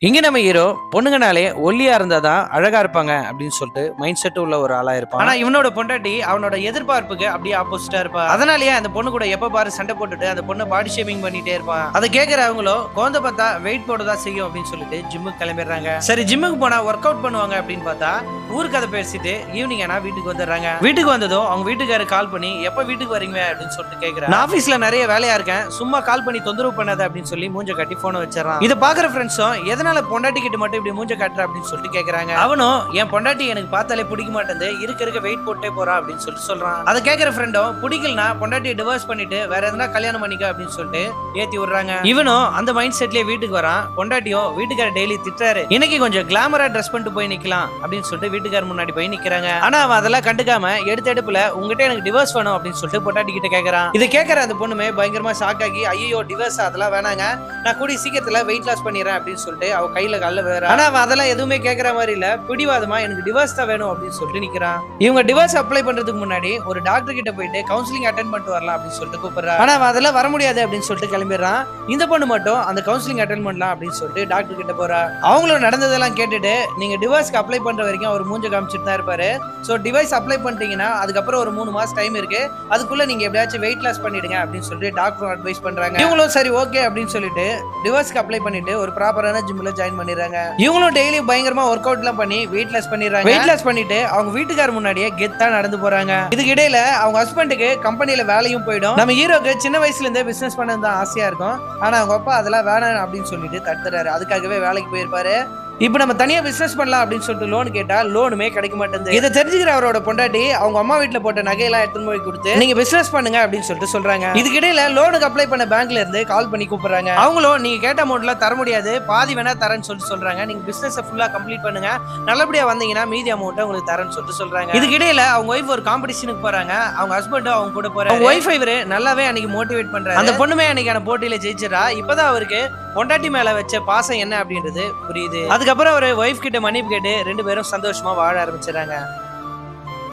இங்க நம்ம ஹீரோ பொண்ணுங்கனாலே ஒல்லியா இருந்தா தான் அழகா இருப்பாங்க அப்படின்னு சொல்லிட்டு மைண்ட் செட் உள்ள ஒரு ஆளா இருப்பான். ஆனா இவனோட பொண்டாட்டி அவனோட எதிர்பார்ப்புக்கு அப்படியே ஆப்போசிட்டா இருப்பா. அதனாலேயே அந்த பொண்ணு கூட எப்ப பாரு சண்டை போட்டுட்டு அந்த பொண்ணை பாடி ஷேமிங் பண்ணிட்டே இருப்பான். அதை கேட்கிற அவங்களும் குழந்தை பார்த்தா வெயிட் போடதான் செய்யும் அப்படின்னு சொல்லிட்டு ஜிம்முக்கு கிளம்பிடுறாங்க. சரி ஜிம்முக்கு போனா ஒர்க் அவுட் பண்ணுவாங்க அப்படின்னு பார்த்தா ஊருக்கு அதை பேசிட்டு ஈவினிங் ஆனா வீட்டுக்கு வந்துடுறாங்க. வீட்டுக்கு வந்ததும் அவங்க வீட்டுக்காரர் கால் பண்ணி எப்ப வீட்டுக்கு வரீங்க அப்படின்னு சொல்லிட்டு கேட்கிறாங்க. நான் ஆபீஸ்ல நிறைய வேலையா இருக்கேன், சும்மா கால் பண்ணி தொந்தரவு பண்ணாத அப்படின்னு சொல்லி மூஞ்ச கட்டி போனை வச்சிடறான். இதை பாக்குற ஃப்ரெண்ட்ஸும் எதனால பொண்டாட்டி கிட்ட மட்டும் இப்படி மூஞ்ச காட்டுற அப்படின்னு சொல்லிட்டு கேக்குறாங்க. அவனும் என் பொண்டாட்டி எனக்கு பார்த்தாலே பிடிக்க மாட்டேங்குது, இருக்க வெயிட் போட்டே போறா அப்படின்னு சொல்லிட்டு சொல்றான். அதை கேட்கிற ஃப்ரெண்டும் பிடிக்கலனா பொண்டாட்டியை டிவோர்ஸ் பண்ணிட்டு வேற எதனா கல்யாணம் பண்ணிக்க அப்படின்னு சொல்லிட்டு ஏத்தி விடுறாங்க. இவனும் அந்த மைண்ட் செட்லயே வீட்டுக்கு வரான். பொண்டாட்டியும் வீட்டுக்கார டெய்லி திட்டுறாரு, இன்னைக்கு கொஞ்சம் கிளாமரா ட்ரெஸ் பண்ணிட்டு போய் நிக்கலாம் அப்படின்னு சொல்லிட்டு வீட்டுக்கார முன்னாடி போய் நிக்கிறாங்க. ஆனா அவன் அதெல்லாம் கண்டுக்காம எடுத்த எடுப்புல உங்ககிட்ட எனக்கு டிவோர்ஸ் வேணும் அப்படின்னு சொல்லிட்டு பொண்டாட்டி கிட்ட கேக்குறான். இதை கேட்கிற அந்த பொண்ணுமே பயங்கரமா ஷாக் ஆகி ஐயோ டிவோர்ஸ் அதெல்லாம் வேணாங்க, நான் கூடி சீக்கிரத்துல வெயிட் லாஸ் பண்ணிடுறேன் அப்படின்னு சொல்லிட்டு அவ கையில கல்ல வேற. ஆனா அவன் அதெல்லாம் எதுவுமே கேட்கற மாதிரி இல்ல, பிடிவாதமா எனக்கு டிவோர்ஸ் தான் வேணும் அப்படின்னு சொல்லிட்டு நிக்கிறான். இவங்க டிவோர்ஸ் அப்ளை பண்றதுக்கு முன்னாடி ஒரு டாக்டர் கிட்ட போயிட்டு கவுன்சிலிங் அட்டென்ட் பண்ணிட்டு வரலாம் அப்படின்னு சொல்லிட்டு கூப்பிடுறான். ஆனா அவன் அதெல்லாம் வர முடியாது அப்படின்னு சொல்லிட்டு கிளம்பிடுறான். இந்த பொண்ணு மட்டும் அந்த கவுன்சிலிங் அட்டென்ட் பண்ணலாம் அப்படின்னு சொல்லிட்டு டாக்டர் கிட்ட போறா. அவங்களும் நடந்ததெல்லாம் கேட்டுட்டு நீங்க டிவோர்ஸ்க்கு அப்ளை பண்ற வரைக்கும் அவர் மூஞ்ச காமிச்சிட்டு தான் இருப்பாரு, சோ டிவைஸ் அப்ளை பண்ணிட்டீங்கன்னா அதுக்கப்புறம் ஒரு 3 மாசம் டைம் இருக்கு, அதுக்குள்ள நீங்க எப்படியாச்சும் வெயிட் லாஸ் பண்ணிடுங்க அப்படின்னு சொல்லிட்டு டாக்டர் அட்வைஸ் பண்றாங்க. இவங்களும் சரி ஓகே அப்படின்னு சொல்லிட்டு டிவோர்ஸ்க்கு அப்ளை பண்ணிட்டு ஒரு ப்ராப்பரான ஜிம்ல ஜாயின் பண்ணிடுறாங்க. இவங்களும் டெய்லி பயங்கரமா ஒர்க் அவுட் எல்லாம் பண்ணி வெயிட் லாஸ் பண்ணிடுறாங்க. வெயிட் லாஸ் பண்ணிட்டு அவங்க வீட்டுக்கார முன்னாடியே கெத்தா நடந்து போறாங்க. இதுக்கு இடையில அவங்க ஹஸ்பண்டுக்கு கம்பெனில வேலையும் போயிடும். நம்ம ஹீரோக்கு சின்ன வயசுல இருந்தே பிசினஸ் பண்ணது தான் ஆசையா இருக்கும், ஆனா அவங்க அப்பா அதெல்லாம் வேணாம் அப்படின்னு சொல்லிட்டு தடுத்துறாரு. அதுக்காகவே வேலைக்கு போயிருப்பாரு. இப்ப நம்ம தனியா பிசினஸ் பண்ணலாம் அப்படின்னு சொல்லிட்டு லோன் கேட்டா லோனுமே கிடைக்க மாட்டேங்குது. இதை தெரிஞ்சுக்கிற அவரோட பொண்டாட்டி அவங்க அம்மா வீட்டுல போட்ட நகையெல்லாம் எடுத்துன்னு போய் கொடுத்து நீங்க பிசினஸ் பண்ணுங்க அப்படின்னு சொல்லிட்டு சொல்றாங்க. இதுக்கு இடையில லோனுக்கு அப்ளை பண்ண பேங்க்ல இருந்து கால் பண்ணி கூப்பிடுறாங்க. அவங்களும் நீங்க கேட்ட அமௌண்ட்ல தர முடியாது, பாதி வேணா தரேன்னு சொல்லிட்டு சொல்றாங்க. நீங்க பிசினஸ் ஃபுல்லா கம்ப்ளீட் பண்ணுங்க, நல்லபடியா வந்தீங்கன்னா மீதி அமௌண்ட் உங்களுக்கு தரேன்னு சொல்லிட்டு சொல்றாங்க. இதுக்கு இடையில அவங்க ஒய்ஃப் ஒரு காம்படிஷனுக்கு போறாங்க. அவங்க ஹஸ்பண்டும் அவங்க கூட போறாங்க. அவங்க ஒய்ஃப் இவரு நல்லாவே அன்னைக்கு மோட்டிவேட் பண்றாரு. அந்த பொண்ணுமே அன்னைக்கான போட்டியில ஜெயிச்சிடறா. இப்பதான் அவருக்கு பொண்டாட்டி மேல வச்ச பாசம் என்ன அப்படின்றது புரியுது. அதுக்கப்புறம் ஒரு ஒய்ஃப் கிட்ட மன்னிப்பு கேட்டு 2 பேரும் சந்தோஷமா வாழ ஆரம்பிச்சிடறாங்க.